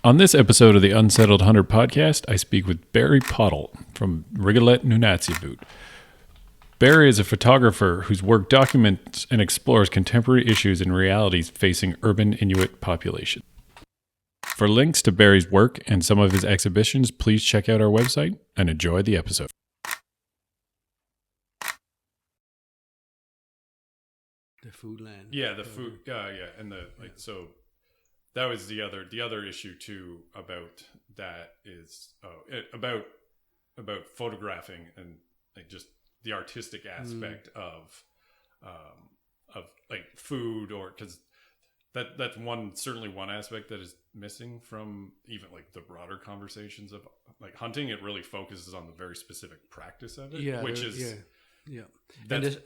On this episode of the Unsettled Hunter podcast, I speak with Barry Pottle from Rigolet Nunatsiavut. Barry is a photographer whose work documents and explores contemporary issues and realities facing urban Inuit populations. For links to Barry's work and some of his exhibitions, please check out our website and enjoy the episode. The foodland. Yeah, the food. And the so. That was the other issue too about that is about photographing and like just the artistic aspect of like food, or because that's certainly one aspect that is missing from even like the broader conversations of like hunting. It really focuses on the very specific practice of it, And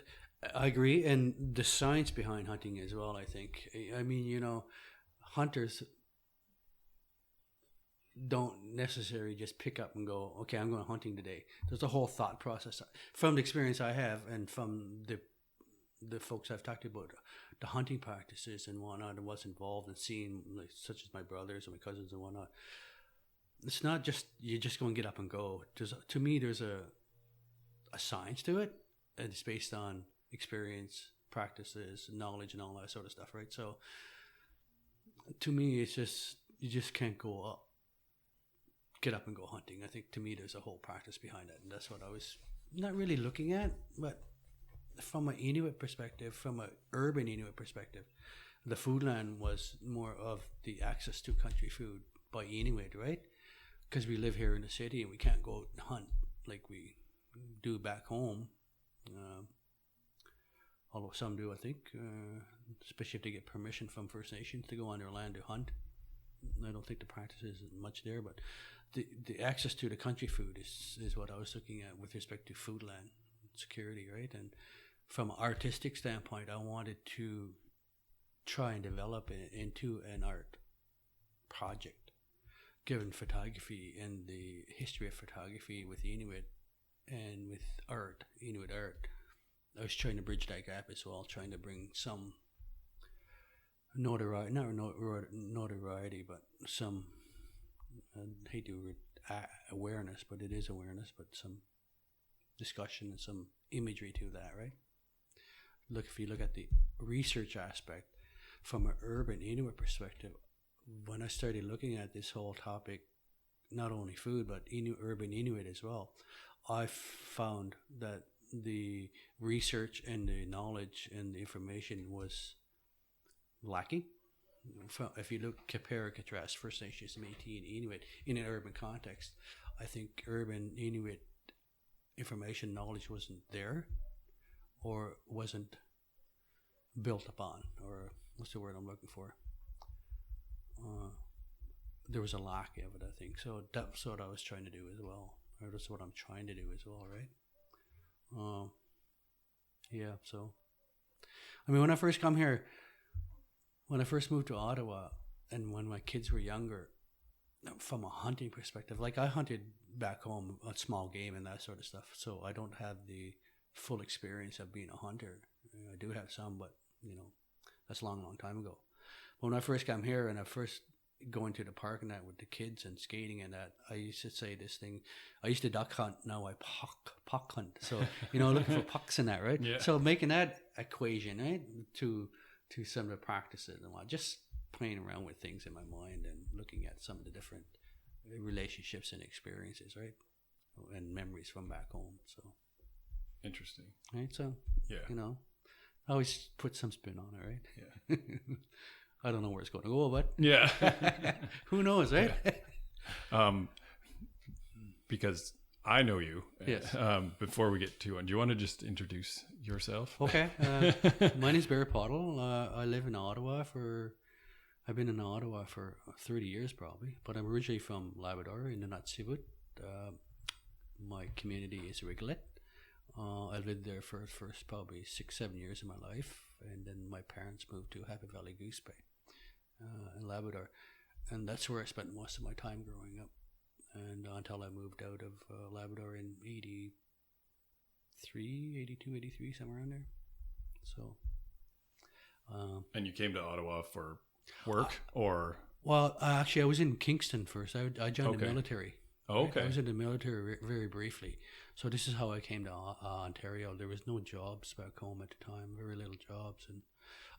I agree, and the science behind hunting as well. I think. I mean, hunters don't necessarily just pick up and go, okay, I'm going hunting today. There's a whole thought process from the experience I have and from the folks I've talked about, the hunting practices and whatnot, and what's involved in seeing, like, such as my brothers and my cousins and whatnot. It's not just, you just go and get up and go. To me, there's a science to it, and it's based on experience, practices, knowledge, and all that sort of stuff, right? So, to me, it's just, you just can't get up and go hunting. I think to me there's a whole practice behind it, and that's what I was not really looking at. But from an Inuit perspective, from an urban Inuit perspective, the foodland was more of the access to country food by Inuit, right? Because we live here in the city and we can't go out and hunt like we do back home. Although some do, I think, especially if they get permission from First Nations to go on their land to hunt. I don't think the practice is much there, but the access to the country food is what I was looking at with respect to foodland security, right? And from an artistic standpoint, I wanted to try and develop it into an art project, given photography and the history of photography with Inuit and with art, Inuit art. I was trying to bridge that gap as well, trying to bring some notoriety, not notoriety, but some, I hate the word awareness, but it is awareness, but some discussion and some imagery to that, right? If you look at the research aspect from an urban Inuit perspective, when I started looking at this whole topic, not only food, but urban Inuit as well, I found that the research and the knowledge and the information was lacking. If you compare and contrast First Nations, Métis, and Inuit in an urban context, I think urban Inuit information knowledge wasn't there, or wasn't built upon, or what's the word I'm looking for? There was a lack of it, I think. So that's what I was trying to do as well, or that's what I'm trying to do as well, right? So I mean, when I first moved to Ottawa, and when my kids were younger, from a hunting perspective, like I hunted back home on small game and that sort of stuff, so I don't have the full experience of being a hunter. I do have some, but that's a long time ago. But when I first came here and I first going to the park and that with the kids and skating and that, I used to say this thing. I used to duck hunt. Now I puck hunt. So looking for pucks and that, right? Yeah. So making that equation, right, to some of the practices and what, just playing around with things in my mind and looking at some of the different relationships and experiences, right, and memories from back home. So interesting, right? So yeah, I always put some spin on it, right? Yeah. I don't know where it's going to go, but yeah, who knows, right? Yeah. Because I know you. Yes. Before we get to it, do you want to just introduce yourself? Okay. My name is Barry Pottle. I live in Ottawa I've been in Ottawa for 30 years probably, but I'm originally from Labrador in Nunatsiavut. My community is Rigolet. I lived there for first probably 6-7 years of my life, and then my parents moved to Happy Valley Goose Bay in Labrador, and that's where I spent most of my time growing up, and until I moved out of Labrador in 82, 83, somewhere around there. So and you came to Ottawa for work or Well, actually, I was in Kingston first. I joined the Okay. military. Oh, Right? okay. I was in the military very briefly. So this is how I came to Ontario. There was no jobs back home at the time, very little jobs, and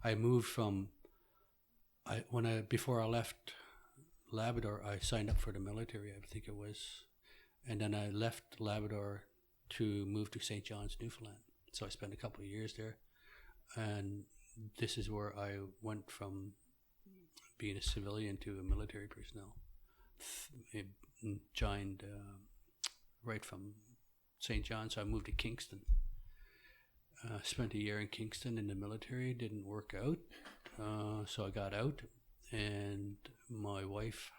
I moved from. Before I left Labrador, I signed up for the military. I think it was, and then I left Labrador to move to St. John's, Newfoundland. So I spent a couple of years there, and this is where I went from being a civilian to a military personnel. It joined right from St. John's. So I moved to Kingston. Spent a year in Kingston in the military. Didn't work out, so I got out. And my wife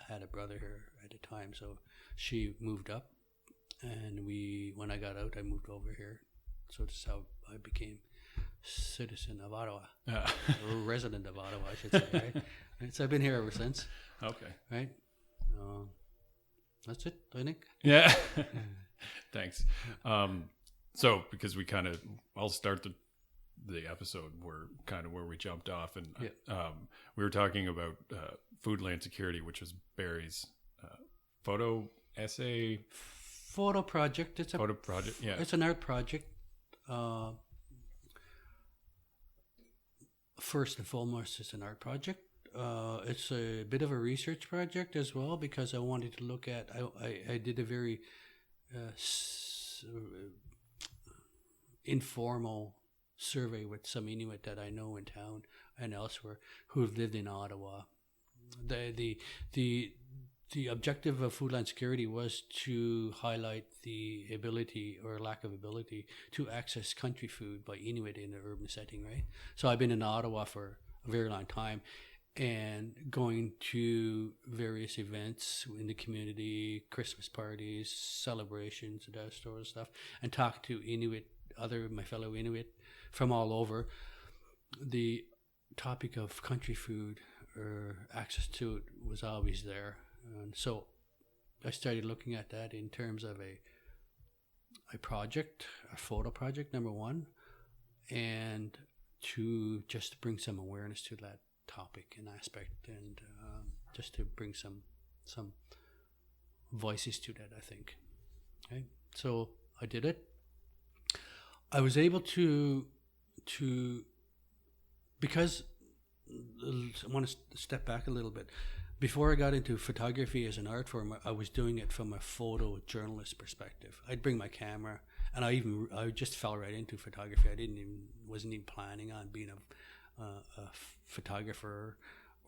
had a brother here at the time, so she moved up. And when I got out, I moved over here. So this is how I became citizen of Ottawa, or resident of Ottawa, I should say. Right? So I've been here ever since. Okay. Right. That's it, I think. Yeah. Thanks. So because I'll start the episode where we jumped off, and we were talking about Foodland Security, which was Barry's photo essay. Photo project. It's a photo project. Yeah. It's an art project. First and foremost, it's an art project. It's a bit of a research project as well, because I wanted to look at. I did a very informal survey with some Inuit that I know in town and elsewhere who have lived in Ottawa. The objective of Foodland Security was to highlight the ability or lack of ability to access country food by Inuit in an urban setting, right? So I've been in Ottawa for a very long time, and going to various events in the community, Christmas parties, celebrations, that sort of stuff, and talk to my fellow Inuit from all over. The topic of country food or access to it was always there. And so I started looking at that in terms of a project, a photo project, number one, and to just bring some awareness to that topic and aspect, and just to bring some voices to that, I think. Okay, so I did it. I was able to because I want to step back a little bit. Before I got into photography as an art form, I was doing it from a photojournalist perspective. I'd bring my camera, and I just fell right into photography. Wasn't even planning on being a photographer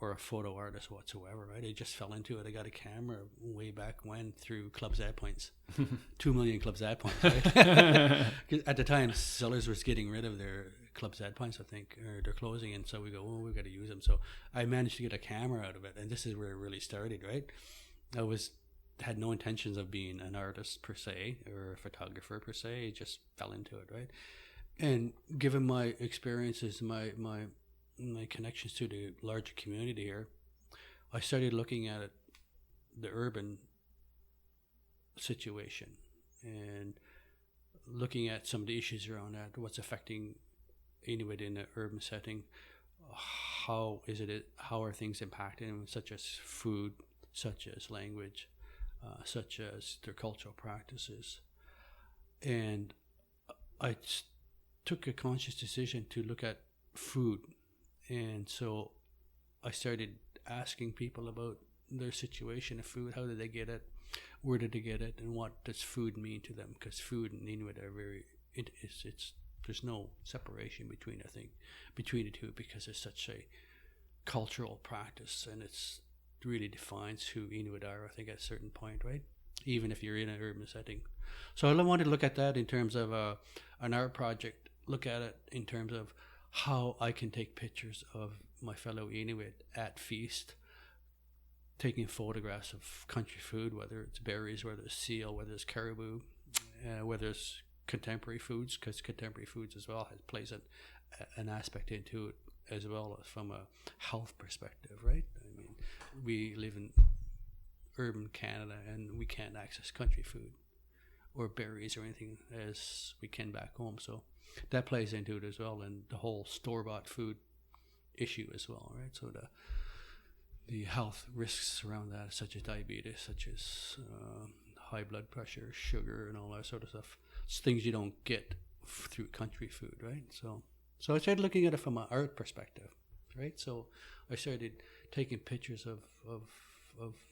or a photo artist whatsoever, right? I just fell into it. I got a camera way back when through Club Z points, 2 million Club Z points, right? At the time, Sellers was getting rid of their Club Z points, I think, or they're closing, and so we go, we've got to use them. So I managed to get a camera out of it, and this is where it really started, right? I had no intentions of being an artist per se or a photographer per se. I just fell into it, right? And given my experiences, my connections to the larger community here, I started looking at the urban situation and looking at some of the issues around that, what's affecting Inuit in an urban setting, how are things impacting, such as food, such as language, such as their cultural practices. And I took a conscious decision to look at food. And so I started asking people about their situation of food. How did they get it? Where did they get it? And what does food mean to them? Because food and Inuit are there's no separation between the two, because it's such a cultural practice, and it's really defines who Inuit are, I think, at a certain point, right? Even if you're in an urban setting. So I wanted to look at that in terms of an art project, look at it in terms of how I can take pictures of my fellow Inuit at feast, taking photographs of country food, whether it's berries, whether it's seal, whether it's caribou, whether it's contemporary foods, because contemporary foods as well plays an aspect into it as well as from a health perspective, right? I mean, we live in urban Canada and we can't access country food or berries or anything as we can back home, so that plays into it as well, and the whole store-bought food issue as well, right? So the health risks around that, such as diabetes, such as high blood pressure, sugar, and all that sort of stuff. It's things you don't get through country food, right? So I started looking at it from an art perspective, right? So I started taking pictures of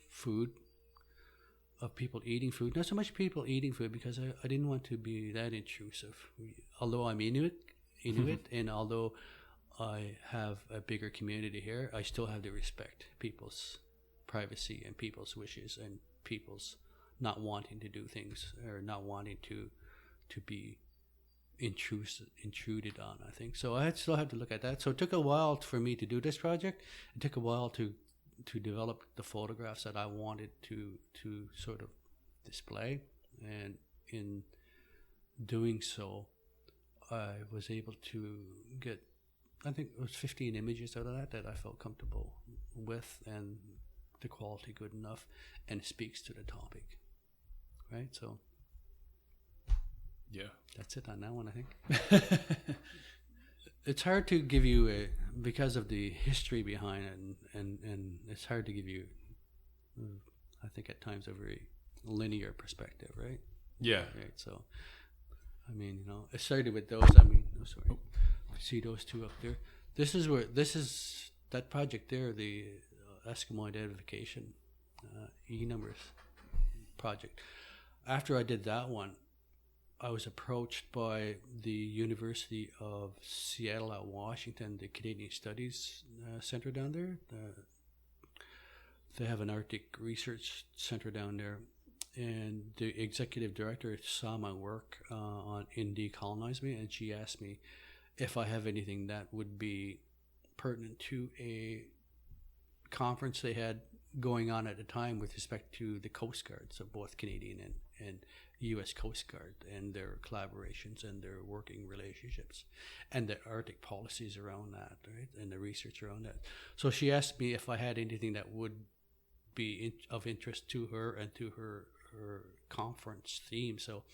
food, of people eating food. Not so much people eating food, because I didn't want to be that intrusive. Although I'm Inuit, and although I have a bigger community here, I still have to respect people's privacy and people's wishes and people's not wanting to do things, or not wanting to be intruded on, I think. So I still have to look at that. So it took a while for me to do this project. It took a while to develop the photographs that I wanted to sort of display. And in doing so, I was able to get, I think it was 15 images out of that I felt comfortable with, and the quality good enough, and it speaks to the topic, right? So yeah, that's it on that one, I think. It's hard to give you because of the history behind it, and it's hard to give you, I think at times, a very linear perspective, right? Yeah. Right. So, I mean, it started with those. I mean, see those two up there. This is that project there, the Eskimo identification E-numbers project. After I did that one, I was approached by the University of Seattle at Washington, the Canadian Studies Center down there. They have an Arctic Research Center down there, and the executive director saw my work in Decolonize Me, and she asked me if I have anything that would be pertinent to a conference they had going on at the time with respect to the Coast Guards of both Canadian and U.S. Coast Guard, and their collaborations and their working relationships, and the Arctic policies around that, right, and the research around that. So she asked me if I had anything that would be of interest to her and to her conference theme. So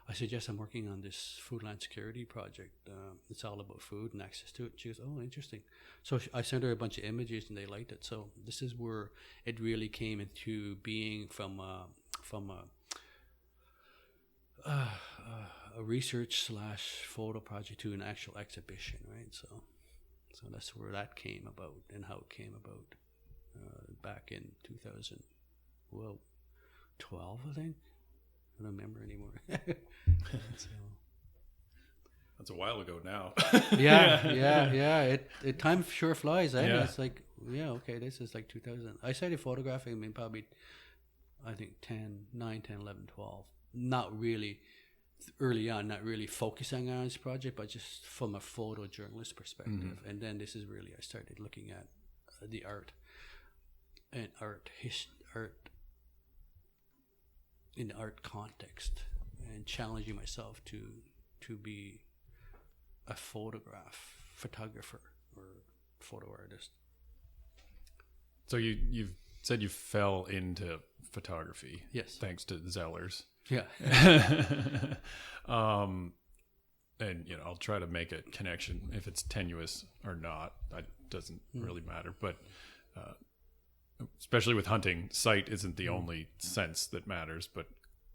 I said, yes, I'm working on this Foodland Security project. It's all about food and access to it. She goes, oh, interesting. So I sent her a bunch of images, and they liked it. So this is where it really came into being, from a research / photo project to an actual exhibition, right? So that's where that came about, and how it came about back in 2012, I think. I don't remember anymore. So. That's a while ago now. Yeah. It time sure flies, eh? Yeah. It's like, okay, this is like 2000. I started photographing, probably, I think 9, 10, 11, 12. Not really early on, not really focusing on this project, but just from a photojournalist perspective. Mm-hmm. And then this is really, I started looking at the art and art in the art context, and challenging myself to be a photographer or photo artist. So you've said you fell into photography. Yes. Thanks to Zellers. Yeah. And I'll try to make a connection, if it's tenuous or not. That doesn't really matter. But especially with hunting, sight isn't the only sense that matters, but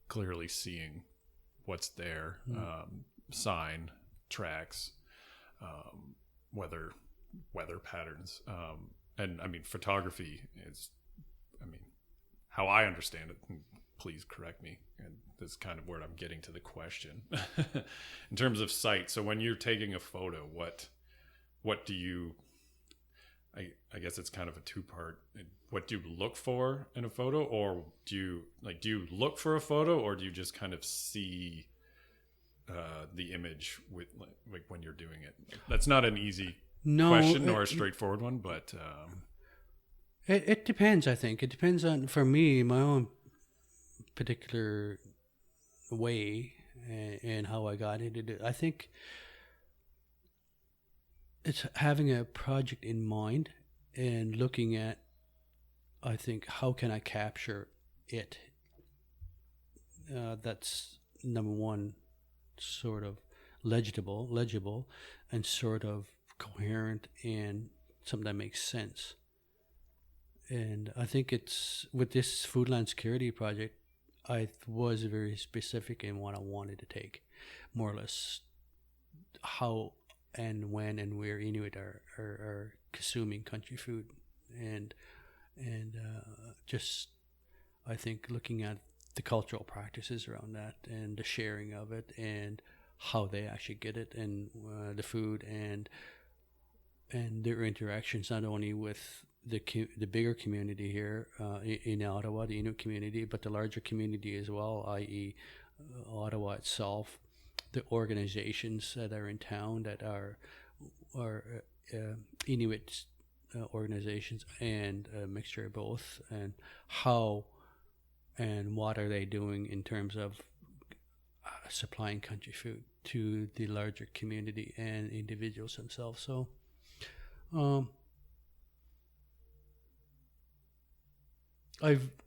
clearly seeing what's there, sign, tracks, weather patterns, and photography is, how I understand it. Please correct me, and this is kind of where I'm getting to the question. In terms of sight, so when you're taking a photo, what do you? I guess it's kind of a two-part. What do you look for in a photo, or do you look for a photo, or do you just kind of see the image with when you're doing it? That's not an easy question or a straightforward one, but it depends. I think it depends on, for me, my own particular way and how I got into it. I think it's having a project in mind and looking at, I think, how can I capture it? That's number one, sort of legible, and sort of coherent, and something that makes sense. and I think it's with this Foodland Security project, I was very specific in what I wanted to take, more or less how and when and where Inuit are consuming country food, and just I think looking at the cultural practices around that and the sharing of it and how they actually get it, and the food and their interactions not only with the bigger community here in Ottawa, the Inuit community, but the larger community as well, i.e. Ottawa itself, the organizations that are in town that are Inuit organizations, and a mixture of both, and how and what are they doing in terms of supplying country food to the larger community and individuals themselves. So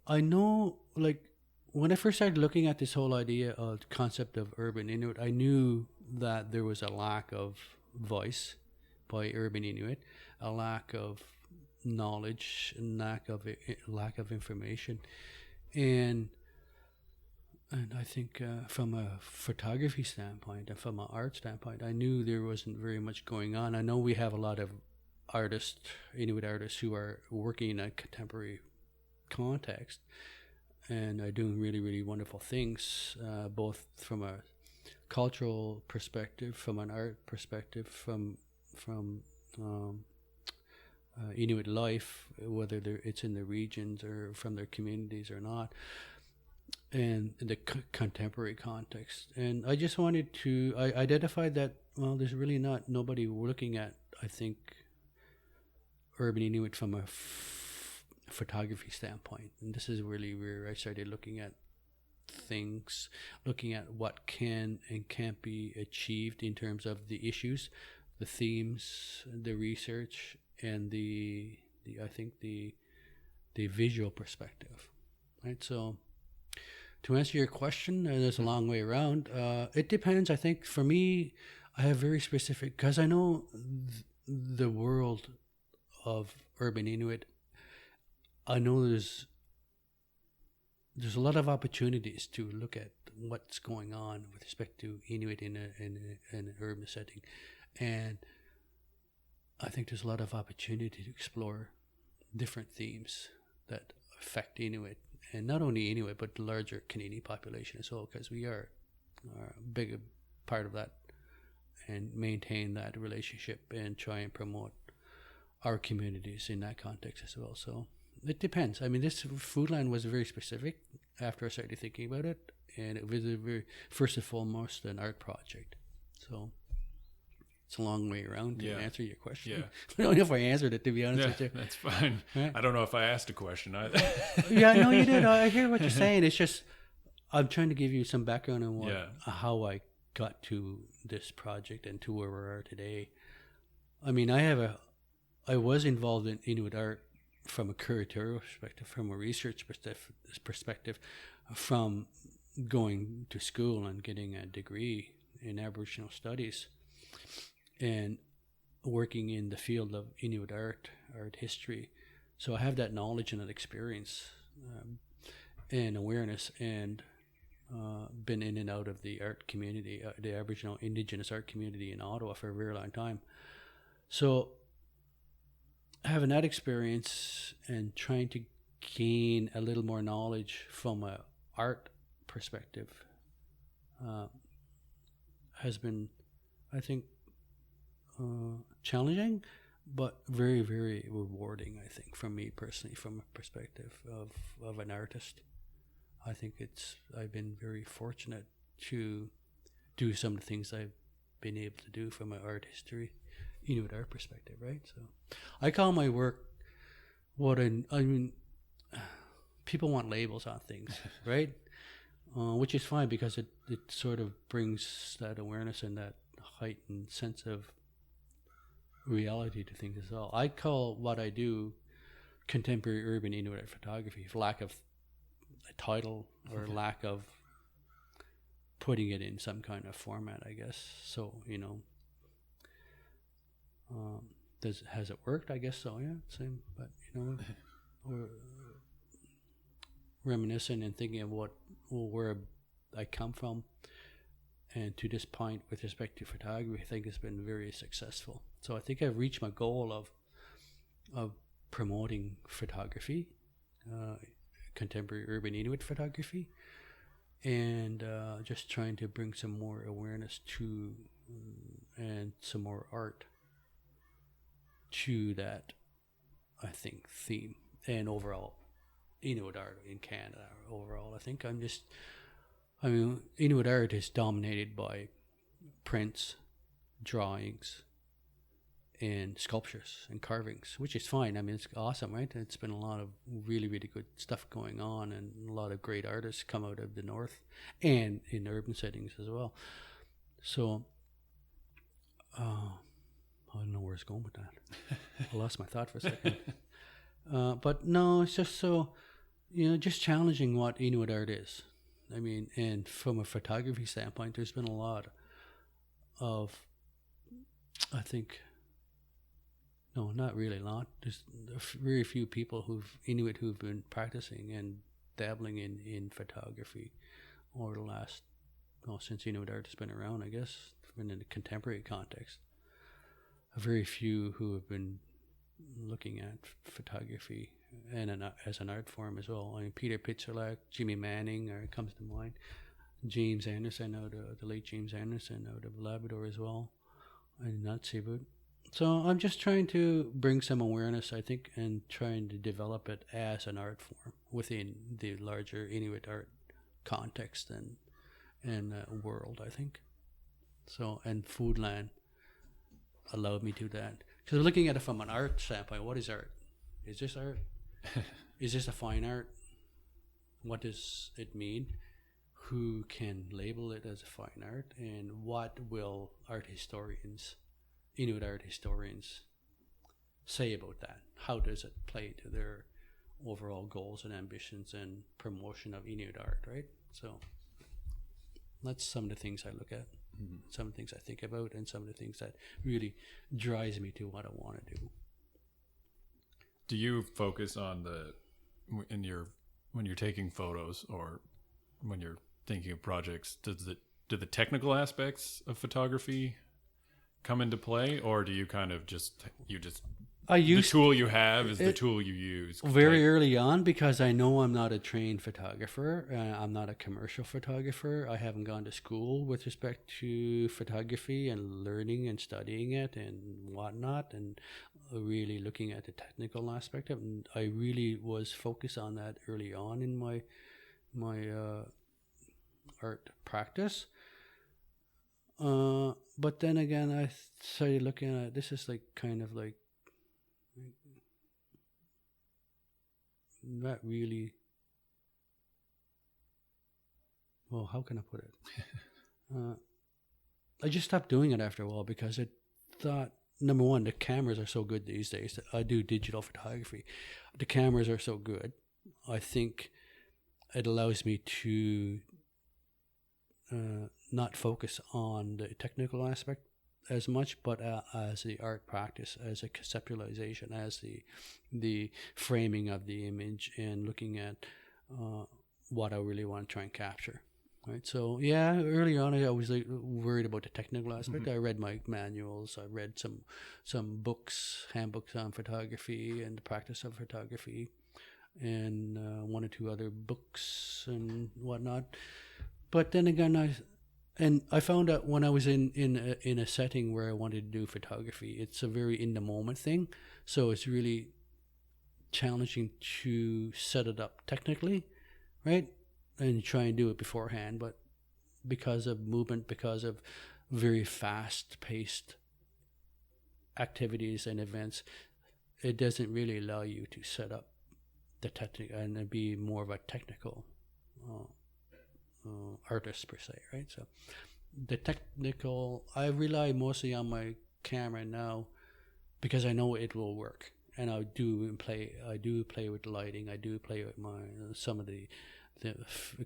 I know, like, when I first started looking at this whole idea of the concept of urban Inuit, I knew that there was a lack of voice by urban Inuit, a lack of knowledge, and lack of information, and I think from a photography standpoint and from an art standpoint, I knew there wasn't very much going on. I know we have a lot of artists, Inuit artists, who are working in a contemporary context and are doing really, really wonderful things, both from a cultural perspective, from an art perspective, from Inuit life, whether it's in the regions or from their communities or not, and the contemporary context. And I just wanted to, I identified that, well, there's really nobody looking at, I think, urban Inuit from a photography standpoint. And this is really where I started looking at things, looking at what can and can't be achieved in terms of the issues, the themes, the research, and the I think the visual perspective, right? So to answer your question, there's a long way around. It depends. I think for me, I have very specific, because I know the world of urban Inuit. I know there's a lot of opportunities to look at what's going on with respect to Inuit in an urban setting, and I think there's a lot of opportunity to explore different themes that affect Inuit, and not only Inuit, but the larger Canadian population as well, because we are a big part of that, and maintain that relationship and try and promote our communities in that context as well. So it depends. I mean, this Foodland was very specific after I started thinking about it, and it was a very, first and foremost, an art project. So it's a long way around to answer your question. Yeah. I don't know if I answered it, to be honest with you. That's fine. Right? I don't know if I asked a question either. Yeah, no, you did. I hear what you're saying. It's just I'm trying to give you some background on how I got to this project and to where we are today. I mean, I was involved in Inuit art from a curatorial perspective, from a research perspective, from going to school and getting a degree in Aboriginal studies, and working in the field of Inuit art history. So I have that knowledge and that experience and awareness, and been in and out of the art community, the Aboriginal Indigenous art community in Ottawa for a very long time. So having that experience and trying to gain a little more knowledge from a art perspective has been, I think, challenging, but very, very rewarding, I think, for me personally, from a perspective of an artist. I think I've been very fortunate to do some of the things I've been able to do from an art history, Inuit art perspective, right? So I call my work I mean, people want labels on things, right? Which is fine, because it sort of brings that awareness and that heightened sense of reality to things as well. I call what I do contemporary urban Inuit photography, for lack of a title or lack of putting it in some kind of format, I guess. So, has it worked? I guess so, yeah. Same, but reminiscing and thinking of where I come from, and to this point with respect to photography, I think it's been very successful. So I think I've reached my goal of promoting photography, contemporary urban Inuit photography, and just trying to bring some more awareness to and some more art to that, I think, theme, and overall Inuit art in Canada. Overall, I think Inuit art is dominated by prints, drawings, and sculptures and carvings, which is fine. I mean, it's awesome, right? It's been a lot of really, really good stuff going on, and a lot of great artists come out of the north and in urban settings as well. So, I don't know where it's going with that. I lost my thought for a second. But no, it's just so, just challenging what Inuit art is. I mean, and from a photography standpoint, there's been a lot of, I think, no, not really a lot. There's very few people Inuit who've been practicing and dabbling in photography over the last, since Inuit art has been around, I guess, in a contemporary context. Very few who have been looking at photography and as an art form as well. I mean, Peter Pitzerlak, Jimmy Manning comes to mind. James Anderson, the late James Anderson out of Labrador as well, and Natsivut. So I'm just trying to bring some awareness, I think, and trying to develop it as an art form within the larger Inuit art context and world, I think. So, and Foodland allowed me to do that. Because looking at it from an art standpoint, what is art? Is this art? Is this a fine art? What does it mean? Who can label it as a fine art? And what will Inuit art historians, say about that? How does it play to their overall goals and ambitions and promotion of Inuit art, right? So that's some of the things I look at, some of the things I think about, and some of the things that really drives me to what I want to do. Do you focus on when you're taking photos or when you're thinking of projects, do the technical aspects of photography come into play, or do you kind of the tool you have is the tool you use? Very early on, because I know I'm not a trained photographer. I'm not a commercial photographer. I haven't gone to school with respect to photography and learning and studying it and whatnot, and really looking at the technical aspect of it. And I really was focused on that early on in my art practice. But then again, I started looking at this is not really. Well, how can I put it? I just stopped doing it after a while because I thought, number one, the cameras are so good these days. I do digital photography. The cameras are so good. I think it allows me to not focus on the technical aspect as much, but as the art practice, as a conceptualization, as the framing of the image, and looking at what I really want to try and capture. Right. So yeah, early on I was worried about the technical aspect. I read my manuals. I read some books, handbooks on photography and the practice of photography, and one or two other books and whatnot. But then again, I found out when I was in a setting where I wanted to do photography, it's a very in the moment thing. So it's really challenging to set it up technically, right? And try and do it beforehand. But because of movement, because of very fast-paced activities and events, it doesn't really allow you to set up the technique and be more of a technical artist per se, right? So the technical, I rely mostly on my camera now because I know it will work, and I do play with the lighting. I do play with some of the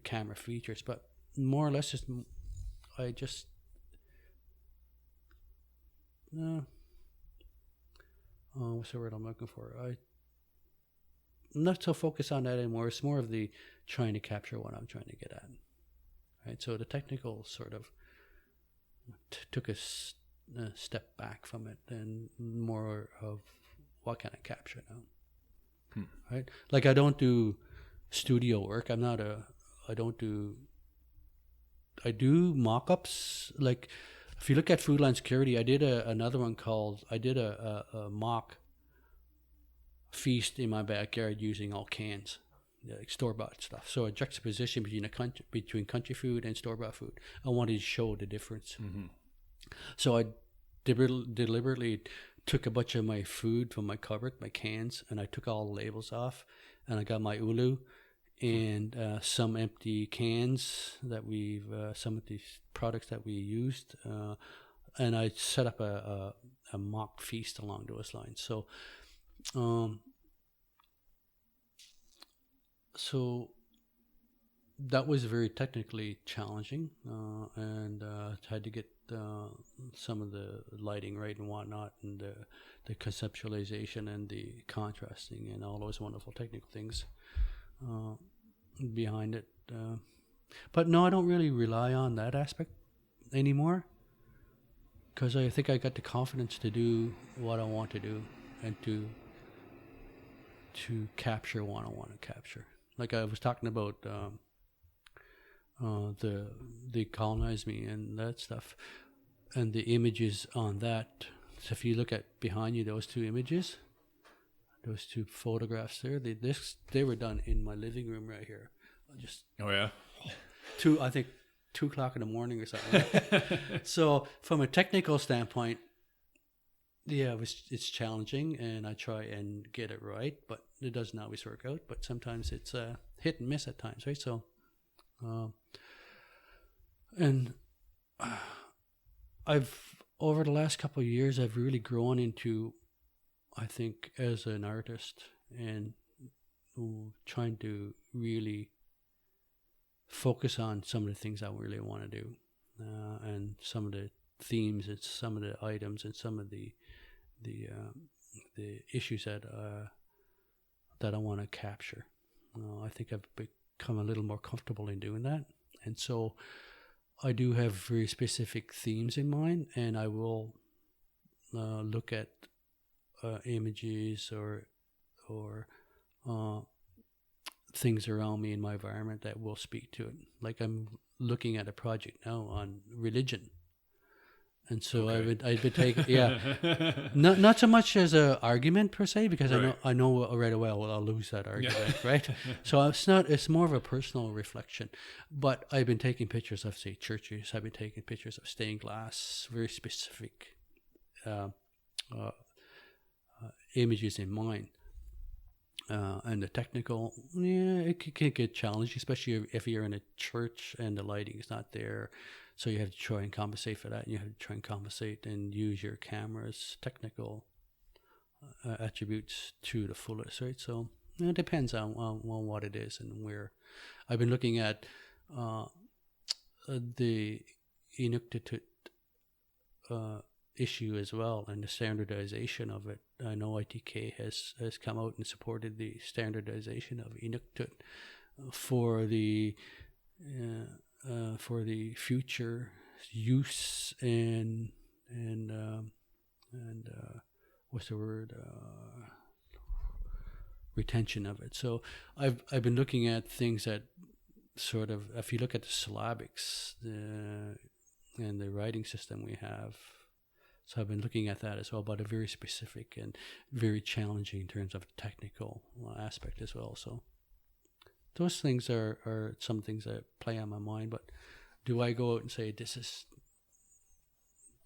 camera features, but more or less what's the word I'm looking for? not so focused on that anymore. It's more of the trying to capture what I'm trying to get at. Right. So the technical sort of took a step back from it, and more of what can I capture now. Right. Like I don't do studio work. I do mock-ups. Like if you look at Foodland Security, I did another one I did a mock feast in my backyard using all cans, like store-bought stuff. So a juxtaposition between country food and store-bought food. I wanted to show the difference. Mm-hmm. So I deliberately took a bunch of my food from my cupboard, my cans, and I took all the labels off, and I got my ulu and some empty cans that some of these products that we used, and I set up a mock feast along those lines. So that was very technically challenging, and had to get some of the lighting right and whatnot, and the conceptualization and the contrasting and all those wonderful technical things behind it. But no, I don't really rely on that aspect anymore, because I think I got the confidence to do what I want to do and to capture what I want to capture. Like I was talking about they colonized me and that stuff, and the images on that. So if you look at behind you, those two images, those two photographs there, they were done in my living room right here. Oh yeah, 2 o'clock in the morning or something. So from a technical standpoint, yeah, it's challenging, and I try and get it right, but it doesn't always work out. But sometimes it's hit and miss at times, right? So, I've over the last couple of years, I've really grown into, I think, as an artist, and trying to really focus on some of the things I really want to do, and some of the themes and some of the items and some of the issues that I want to capture. I think I've become a little more comfortable in doing that, and so I do have very specific themes in mind, and I will look at images or things around me in my environment that will speak to it. Like I'm looking at a project now on religion. And so okay. I've been taking, not so much as an argument per se, because right. I know right away I'll lose that argument, right? So it's more of a personal reflection. But I've been taking pictures of, say, churches. I've been taking pictures of stained glass, very specific images in mind. And the technical, it can get challenging, especially if you're in a church and the lighting is not there. So you have to try and compensate for that. And you have to try and compensate and use your camera's technical attributes to the fullest, right? So it depends on what it is and where. I've been looking at the Inuktitut issue as well, and the standardization of it. I know ITK has come out and supported the standardization of Inuktitut for the future use and what's the word, retention of it. So I've been looking at things that sort of, if you look at the syllabics and the writing system we have, so I've been looking at that as well, but a very specific and very challenging in terms of technical aspect as well. So those things are some things that play on my mind. But do I go out and say this is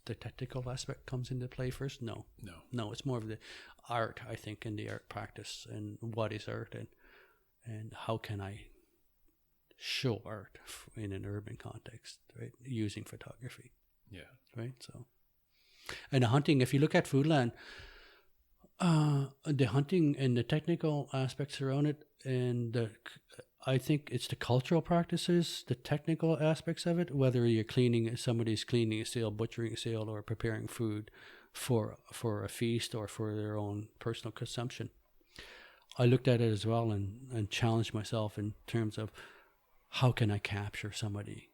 the technical aspect comes into play first? No. It's more of the art, I think, and the art practice, and what is art, and how can I show art in an urban context, right? Using photography. Yeah. Right. So, and the hunting. If you look at Foodland, the hunting and the technical aspects around it, and I think it's the cultural practices, the technical aspects of it, whether you're somebody's cleaning a sale, butchering a sale, or preparing food for a feast or for their own personal consumption. I looked at it as well and challenged myself in terms of how can I capture somebody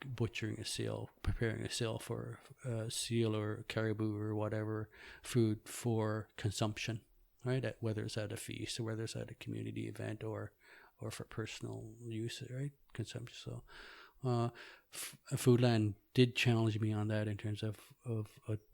butchering a seal, preparing a seal for a seal or caribou or whatever food for consumption, right? Whether it's at a feast or whether it's at a community event or for personal use, right? Consumption. So Foodland did challenge me on that in terms of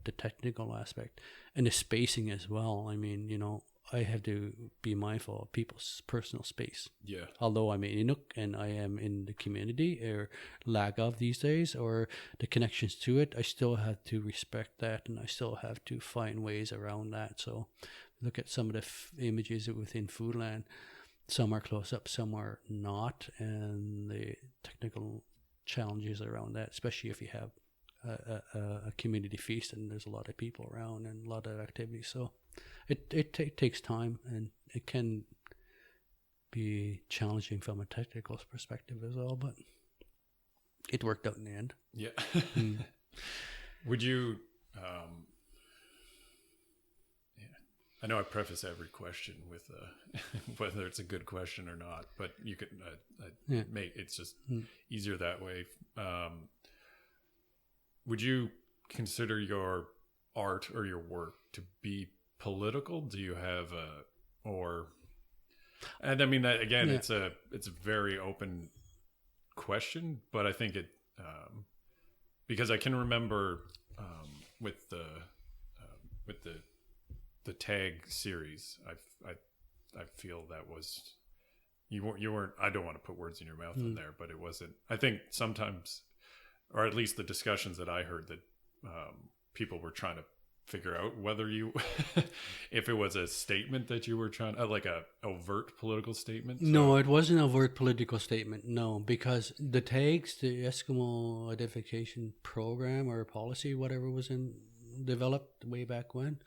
the technical aspect and the spacing as well. I mean, I have to be mindful of people's personal space. Yeah. Although I'm an Inuk and I am in the community, or lack of these days, or the connections to it, I still have to respect that, and I still have to find ways around that. So look at some of the images within Foodland. Some are close up, some are not, and the technical challenges around that, especially if you have a community feast and there's a lot of people around and a lot of activities. So it takes time, and it can be challenging from a technical perspective as well, but it worked out in the end. Yeah. Would you I know I preface every question with whether it's a good question or not, but you could make it's just easier that way. Would you consider your art or your work to be political? Do you have and I mean that again, it's a very open question, but I think it because I can remember with the tag series, I feel that was you weren't. I don't want to put words in your mouth in there, but it wasn't. I think sometimes, or at least the discussions that I heard, that people were trying to figure out whether you, if it was a statement that you were trying, like a overt political statement. So. No, it wasn't an overt political statement. No, because the tags, the Eskimo Identification Program or policy, whatever was developed way back when.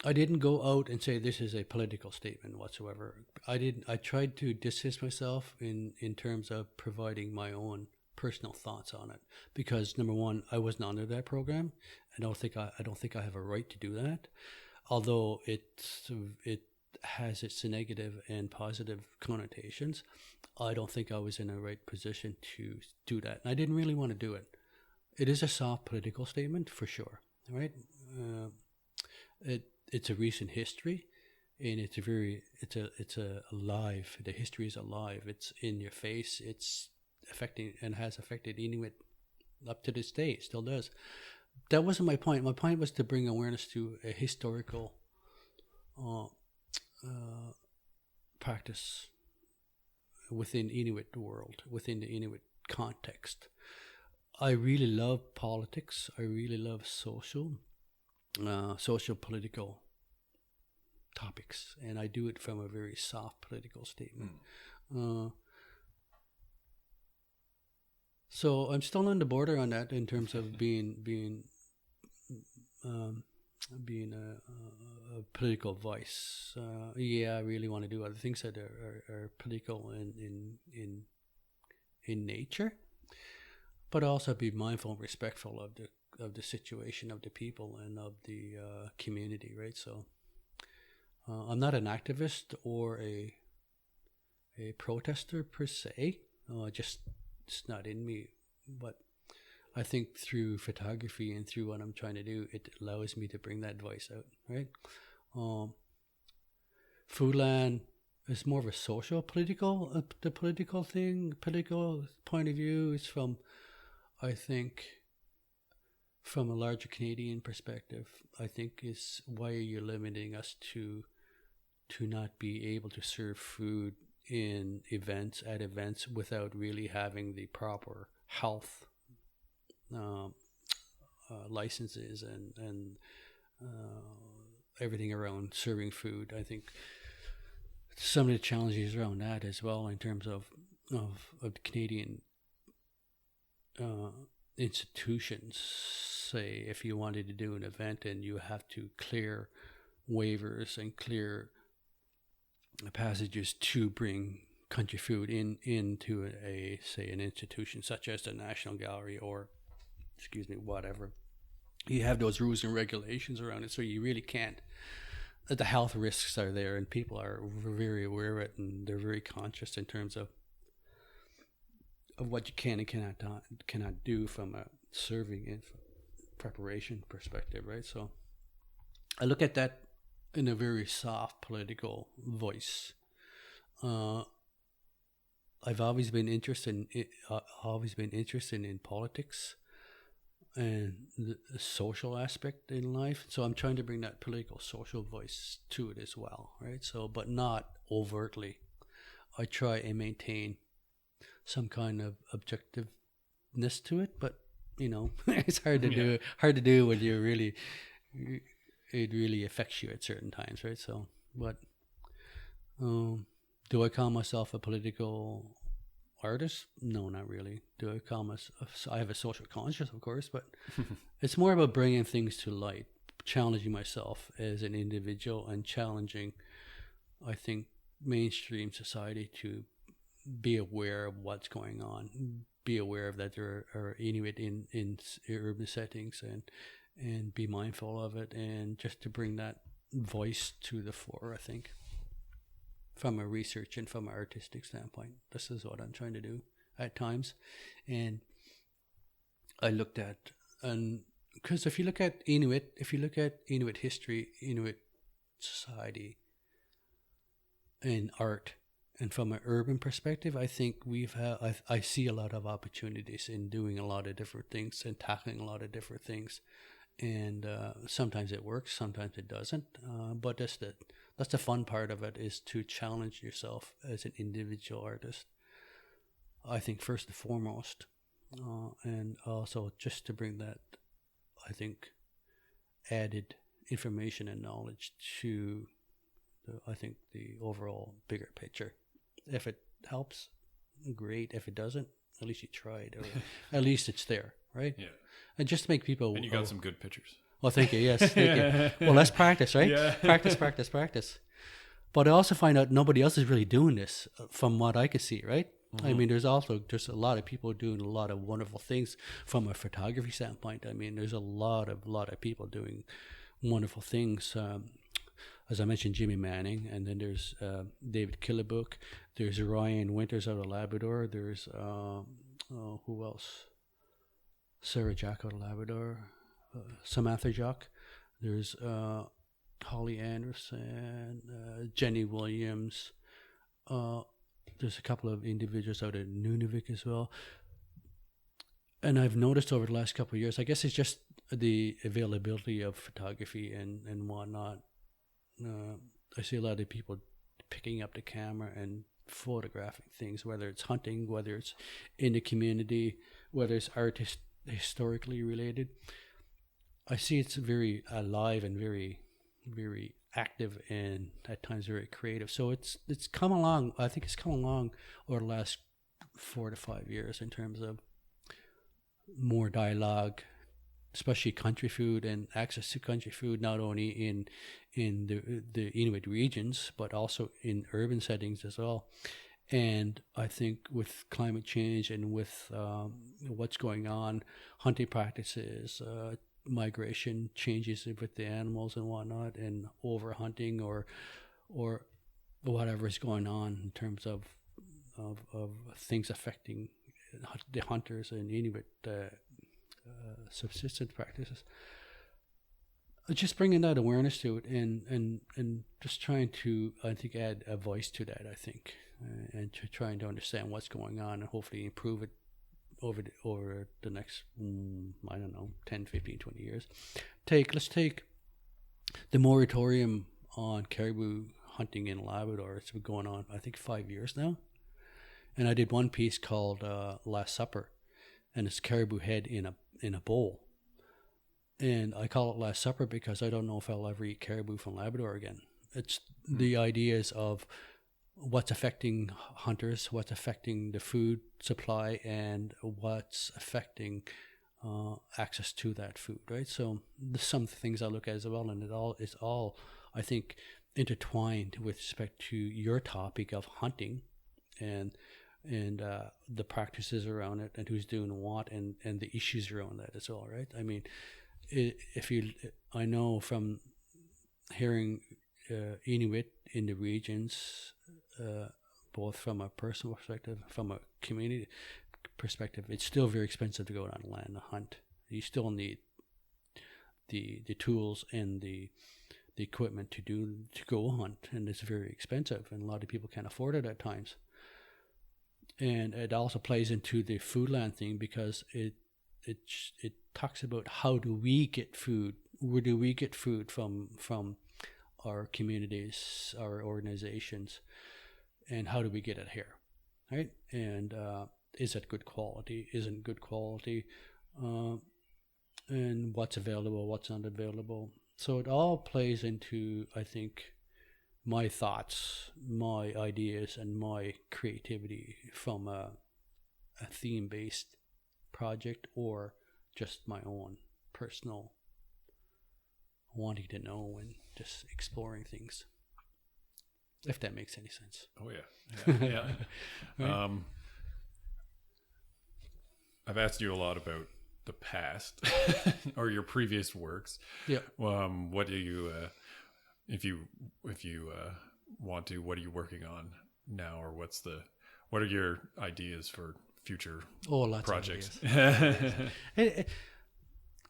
I didn't go out and say this is a political statement whatsoever. I tried to distance myself in terms of providing my own personal thoughts on it, because number one, I wasn't under that program. I don't think I have a right to do that, although it has its negative and positive connotations. I don't think I was in a right position to do that, and I didn't really want to do it. It is a soft political statement for sure, right? It's a recent history, and it's alive. The history is alive. It's in your face. It's affecting and has affected Inuit up to this day. It still does. That wasn't my point. My point was to bring awareness to a historical practice within Inuit world, within the Inuit context. I really love politics. I really love social political topics, and I do it from a very soft political statement. So I'm still on the border on that in terms of being a political voice. I really want to do other things that are political in nature, but also be mindful and respectful of the situation of the people and of the community, right? So I'm not an activist or a protester per se. It's not in me. But I think through photography and through what I'm trying to do, it allows me to bring that voice out, right? Foodland is more of a social political point of view. It's from, I think, from a larger Canadian perspective, I think is why are you limiting us to not be able to serve food in events without really having the proper health licenses and everything around serving food. I think some of the challenges around that as well in terms of the Canadian institutions. Say if you wanted to do an event and you have to clear waivers and clear passages to bring country food into an institution such as the National Gallery or whatever, you have those rules and regulations around it, so you really can't the health risks are there, and people are very aware of it, and they're very conscious in terms of what you can and cannot do from a serving and preparation perspective, right? So I look at that in a very soft political voice. I've always been interested in politics and the social aspect in life. So I'm trying to bring that political social voice to it as well, right? So, but not overtly. I try and maintain some kind of objectiveness to it, but it's hard to do. Hard to do when it really affects you at certain times, right? So, but do I call myself a political artist? No, not really. Do I call myself? I have a social conscience, of course, but it's more about bringing things to light, challenging myself as an individual, and challenging, I think, mainstream society to be aware of what's going on, be aware of that there are Inuit in urban settings, and be mindful of it, and just to bring that voice to the fore, I think, from a research and from an artistic standpoint. This is what I'm trying to do at times. And I looked at, and because if you look at Inuit history, Inuit society and art, and from an urban perspective, I think I see a lot of opportunities in doing a lot of different things and tackling a lot of different things. And sometimes it works, sometimes it doesn't. But that's the fun part of it, is to challenge yourself as an individual artist, I think, first and foremost. And also just to bring that, I think, added information and knowledge to, the overall bigger picture. If it helps, great. If it doesn't, at least you tried, or at least it's there, right? Yeah. And just to make people... And you got some good pictures. Well, thank you. Yes, thank you. Well, let's practice, right? Yeah. Practice. But I also find out nobody else is really doing this, from what I could see, right? Mm-hmm. I mean, there's a lot of people doing a lot of wonderful things from a photography standpoint. I mean, there's a lot of people doing wonderful things. As I mentioned, Jimmy Manning, and then there's David Killebuk. There's Ryan Winters out of Labrador. There's who else? Sarah Jack out of Labrador. Samantha Jock. There's Holly Anderson, Jenny Williams. There's a couple of individuals out of Nunavik as well. And I've noticed over the last couple of years, I guess it's just the availability of photography and whatnot. I see a lot of people picking up the camera and photographing things, whether it's hunting, whether it's in the community, whether it's historically related. I see it's very alive and very, very active, and at times very creative. So it's come along. I think it's come along over the last 4 to 5 years in terms of more dialogue, especially country food and access to country food, not only in the Inuit regions, but also in urban settings as well. And I think with climate change and with what's going on, hunting practices, migration changes with the animals and whatnot, and overhunting or whatever is going on in terms of things affecting the hunters and Inuit subsistence practices. Just bringing that awareness to it, and just trying to, I think, add a voice to that, I think, and to trying to understand what's going on and hopefully improve it over the next, 10, 15, 20 years. Let's take the moratorium on caribou hunting in Labrador. It's been going on, I think, 5 years now. And I did one piece called Last Supper, and it's caribou head in a bowl. And I call it Last Supper because I don't know if I'll ever eat caribou from Labrador again. It's the ideas of what's affecting hunters, what's affecting the food supply, and what's affecting access to that food, right? So there's some things I look at as well, and it's all, I think, intertwined with respect to your topic of hunting and the practices around it, and who's doing what, and the issues around that as well, right? I mean, I know from hearing Inuit in the regions, both from a personal perspective, from a community perspective, it's still very expensive to go down the land and hunt. You still need the tools and the equipment to go hunt, and it's very expensive, and a lot of people can't afford it at times. And it also plays into the foodland thing, because it talks about how do we get food, where do we get food from our communities, our organizations, and how do we get it here, right? And is it good quality? Isn't good quality? And what's available, what's not available. So it all plays into, I think, my thoughts, my ideas, and my creativity from a theme-based project, or just my own personal wanting to know and just exploring things, if that makes any sense. Oh yeah. Right? I've asked you a lot about the past or your previous works. Yeah. What do you if you want to, what are you working on now, or what are your ideas for future projects?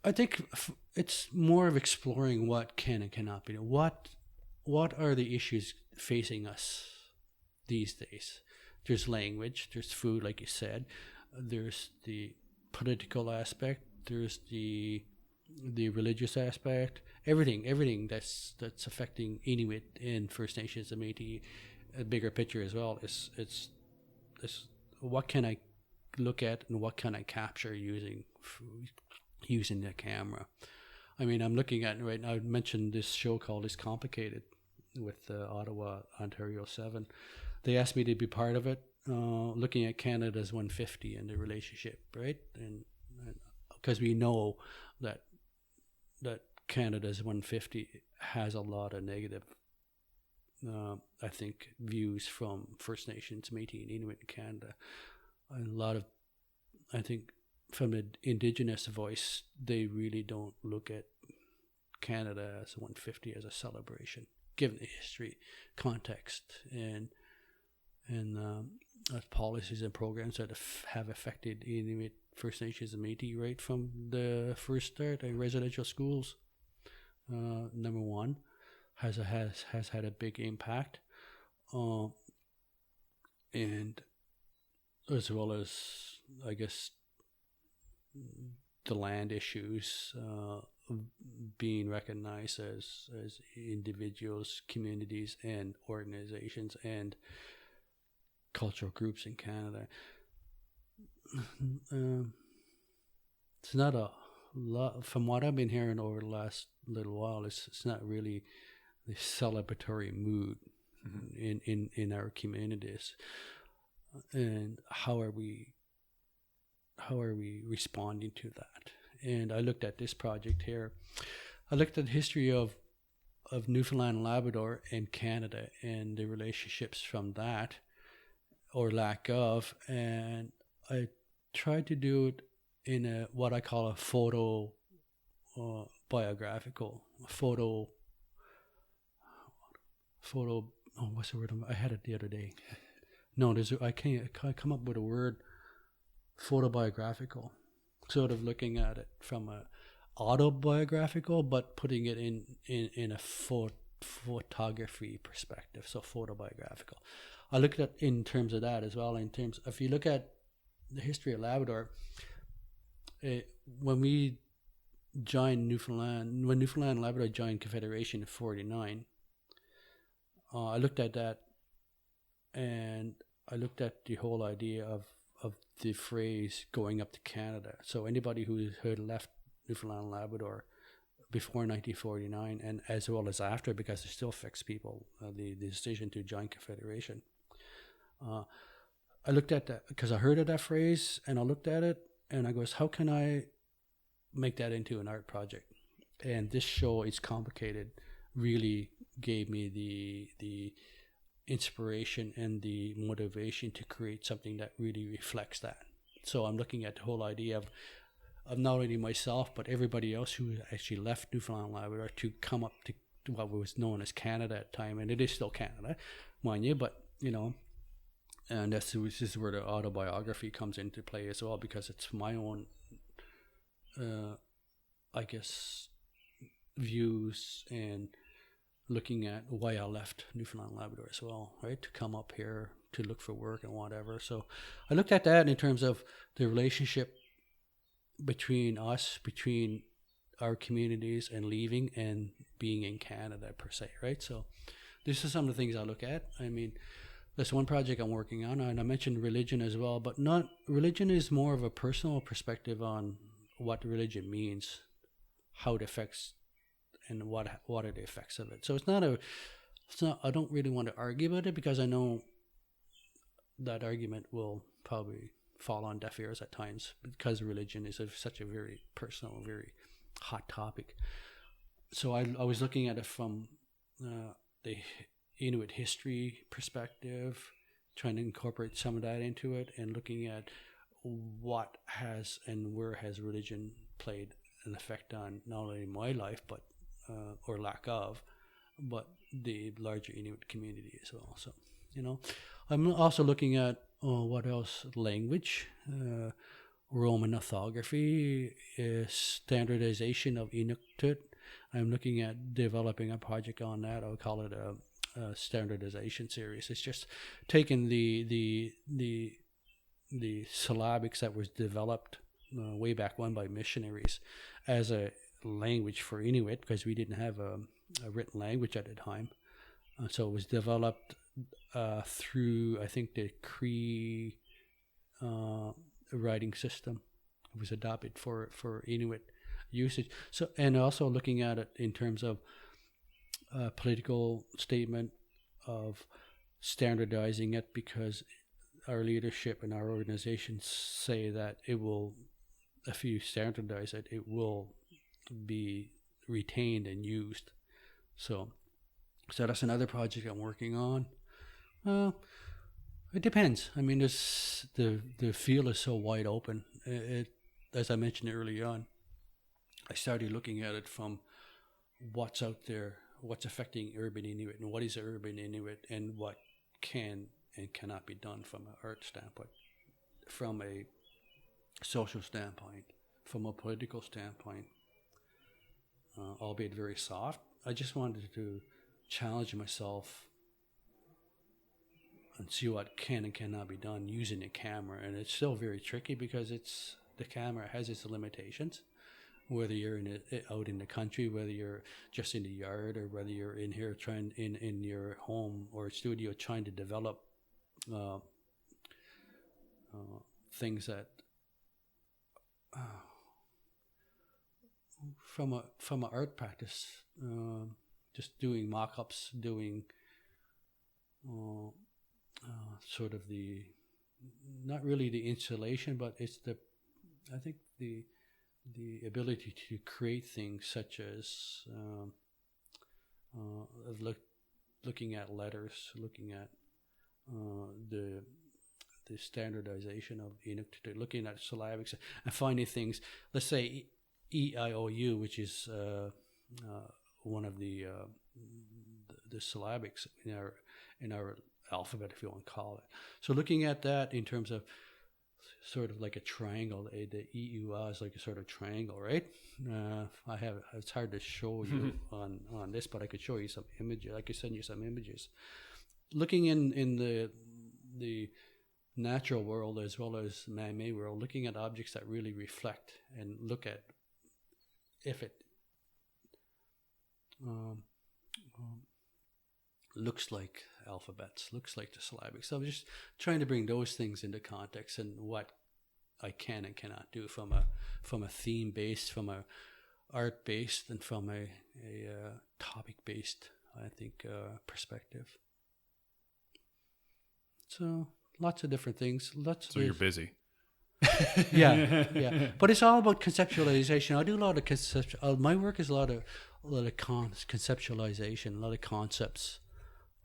I think it's more of exploring what can and cannot be done. What are the issues facing us these days? There's language, there's food, like you said, there's the political aspect, there's the religious aspect, everything that's affecting Inuit and First Nations and Métis. A bigger picture as well is what can I look at and what can I capture using the camera. I mean, I'm looking at right now. I mentioned this show called It's Complicated with Ottawa, Ontario 7. They asked me to be part of it, looking at Canada's 150 and the relationship, right? And because we know that Canada's 150 has a lot of negative, I think, views from First Nations, Métis, and Inuit in Canada. A lot of, I think, from the Indigenous voice, they really don't look at Canada as 150 as a celebration, given the history, context, and policies and programs that have affected Inuit, First Nations, and Métis right from the first start. Residential schools, number one, has had a big impact, and as well as, I guess, the land issues being recognized as individuals, communities, and organizations and cultural groups in Canada. It's not a lot, from what I've been hearing over the last little while. It's not really the celebratory mood in our communities. And how are we responding to that? And I looked at this project here. I looked at the history of Newfoundland and Labrador and Canada and the relationships from that, or lack of, and I tried to do it in what I call a photo biographical photo. Oh, what's the word? I had it the other day. No, I can't come up with a word. Photobiographical, sort of looking at it from a autobiographical, but putting it in a photography perspective. So photobiographical. I looked at in terms of that as well. In terms, if you look at the history of Labrador, when we joined Newfoundland, when Newfoundland and Labrador joined Confederation in '49, I looked at that, and I looked at the whole idea of the phrase going up to Canada. So anybody who had left Newfoundland and Labrador before 1949, and as well as after, because it still affects people, the decision to join Confederation. I looked at that because I heard of that phrase, and I looked at it, and I goes, how can I make that into an art project? And this show, It's Complicated, really gave me the inspiration and the motivation to create something that really reflects that. So I'm looking at the whole idea of not only myself, but everybody else who actually left Newfoundland and Labrador to come up what was known as Canada at the time, and it is still Canada, mind you, but and this is where the autobiography comes into play as well, because it's my own, I guess, views and looking at why I left Newfoundland and Labrador as well, right? To come up here to look for work and whatever. So I looked at that in terms of the relationship between us, between our communities, and leaving and being in Canada per se, right? So this is some of the things I look at. I mean, that's one project I'm working on, and I mentioned religion as well, but not religion is more of a personal perspective on what religion means, how it affects, and what are the effects of it. So it's not. I don't really want to argue about it, because I know that argument will probably fall on deaf ears at times, because religion is such a very personal, very hot topic. So I was looking at it from the Inuit history perspective, trying to incorporate some of that into it, and looking at what has and where has religion played an effect on not only my life, but or lack of, but the larger Inuit community as well. So, I'm also looking at what else? Language, Roman orthography, standardization of Inuktitut. I'm looking at developing a project on that. I'll call it a standardization series. It's just taking the syllabics that was developed way back when by missionaries as a language for Inuit, because we didn't have a written language at the time. So it was developed through, I think, the Cree writing system. It was adopted for Inuit usage. So, and also looking at it in terms of political statement of standardizing it, because our leadership and our organizations say that it will, if you standardize it, it will be retained and used. So that's another project I'm working on. It depends. I mean, the field is so wide open. It, as I mentioned early on, I started looking at it from what's out there, what's affecting urban Inuit, and what is urban Inuit, and what can and cannot be done from an art standpoint, from a social standpoint, from a political standpoint, albeit very soft. I just wanted to challenge myself and see what can and cannot be done using a camera. And it's still very tricky, because the camera has its limitations, whether you're out in the country, whether you're just in the yard, or whether you're in here trying in your home or studio trying to develop things that from a art practice, just doing mock-ups, doing sort of the, not really the installation, but it's I think the ability to create things such as looking at letters, looking at the standardization of Inuktitut, looking at syllabics and finding things. Let's say E-I-O-U, which is one of the syllabics in our alphabet, if you want to call it. So looking at that in terms of sort of like a triangle, the E-U-A is like a sort of triangle, right? It's hard to show you on this, but I could show you some images. I could send you some images. Looking in the natural world as well as man-made world, looking at objects that really reflect and look at if it looks like alphabets, looks like the syllabics. So I'm just trying to bring those things into context and what I can and cannot do from a theme based, from a art based, and from a topic based, I think, perspective. So lots of different things. So you're busy. yeah. But it's all about conceptualization. I do a lot of my work is a lot of conceptualization, a lot of concepts.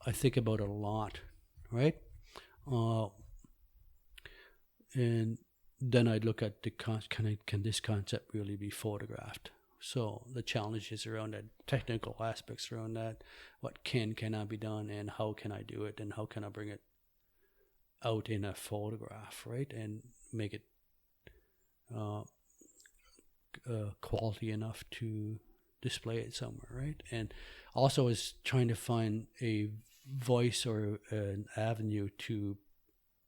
I think about it a lot, right? And then I'd look at can this concept really be photographed? So the challenges around that, technical aspects around that, what cannot be done, and how can I do it, and how can I bring it out in a photograph, right, and make it quality enough to display it somewhere, right? And also is trying to find a voice or an avenue to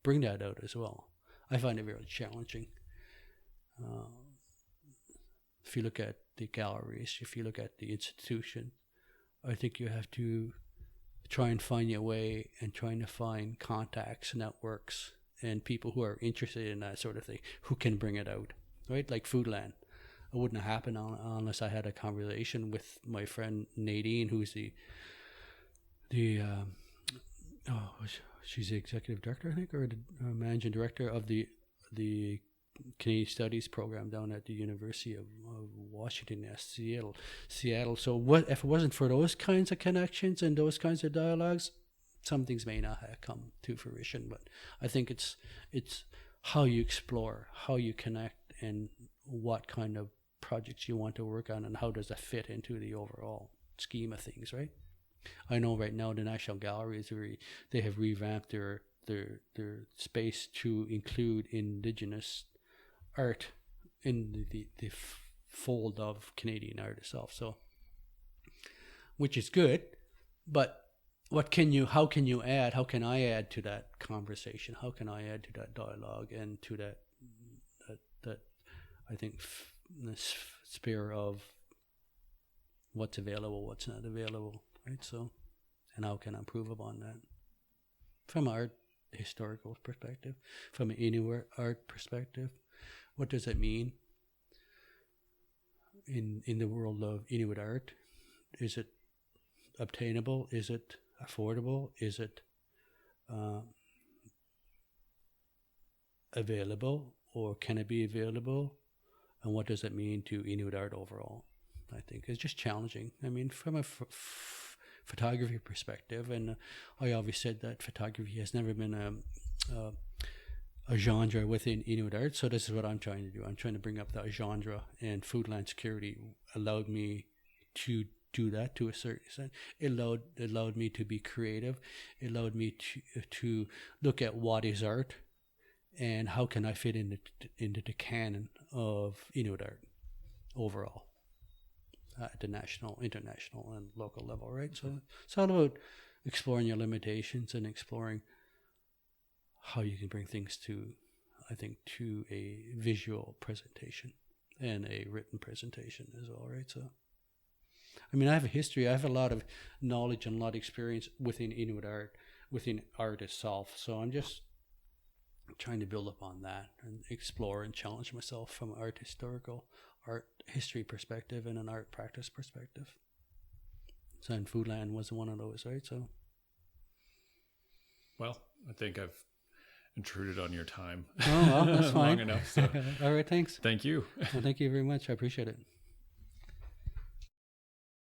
bring that out as well. I find it very challenging. If you look at the galleries, if you look at the institution, I think you have to try and find your way and trying to find contacts, networks, and people who are interested in that sort of thing, who can bring it out, right? Like Foodland. It wouldn't have happened unless I had a conversation with my friend Nadine, who's she's the executive director, I think, or the managing director of the Canadian Studies program down at the University of Washington, Seattle. So what if it wasn't for those kinds of connections and those kinds of dialogues, some things may not have come to fruition. But I think it's how you explore, how you connect, and what kind of projects you want to work on, and how does that fit into the overall scheme of things, right? I know right now the National Gallery they have revamped their space to include Indigenous art in the fold of Canadian art itself. So, which is good, but how can I add to that conversation? How can I add to that dialogue and to that I think this sphere of what's available, what's not available, right? So, and how can I improve upon that from an art historical perspective, from an Inuit art perspective? What does it mean in the world of Inuit art? Is it obtainable? Is it affordable? Is it available, or can it be available? And what does it mean to Inuit art overall? I think it's just challenging. I mean, from a photography perspective, and I always said that photography has never been a genre within Inuit art. So this is what I'm trying to do. I'm trying to bring up that genre, and Foodland Security allowed me to do that to a certain extent. It allowed me to be creative. It allowed me to look at what is art and how can I fit into the canon of Inuit art overall at the national, international, and local level, right? So it's all about exploring your limitations and exploring how you can bring things to a visual presentation and a written presentation as well, right? So, I mean, I have a history. I have a lot of knowledge and a lot of experience within Inuit art, within art itself. So I'm just trying to build upon that and explore and challenge myself from an art history perspective and an art practice perspective. So, and Foodland was one of those, right? So, well, I think I've intruded on your time. Oh, well, that's fine. Long enough. So. All right, thanks. Thank you. Well, thank you very much. I appreciate it.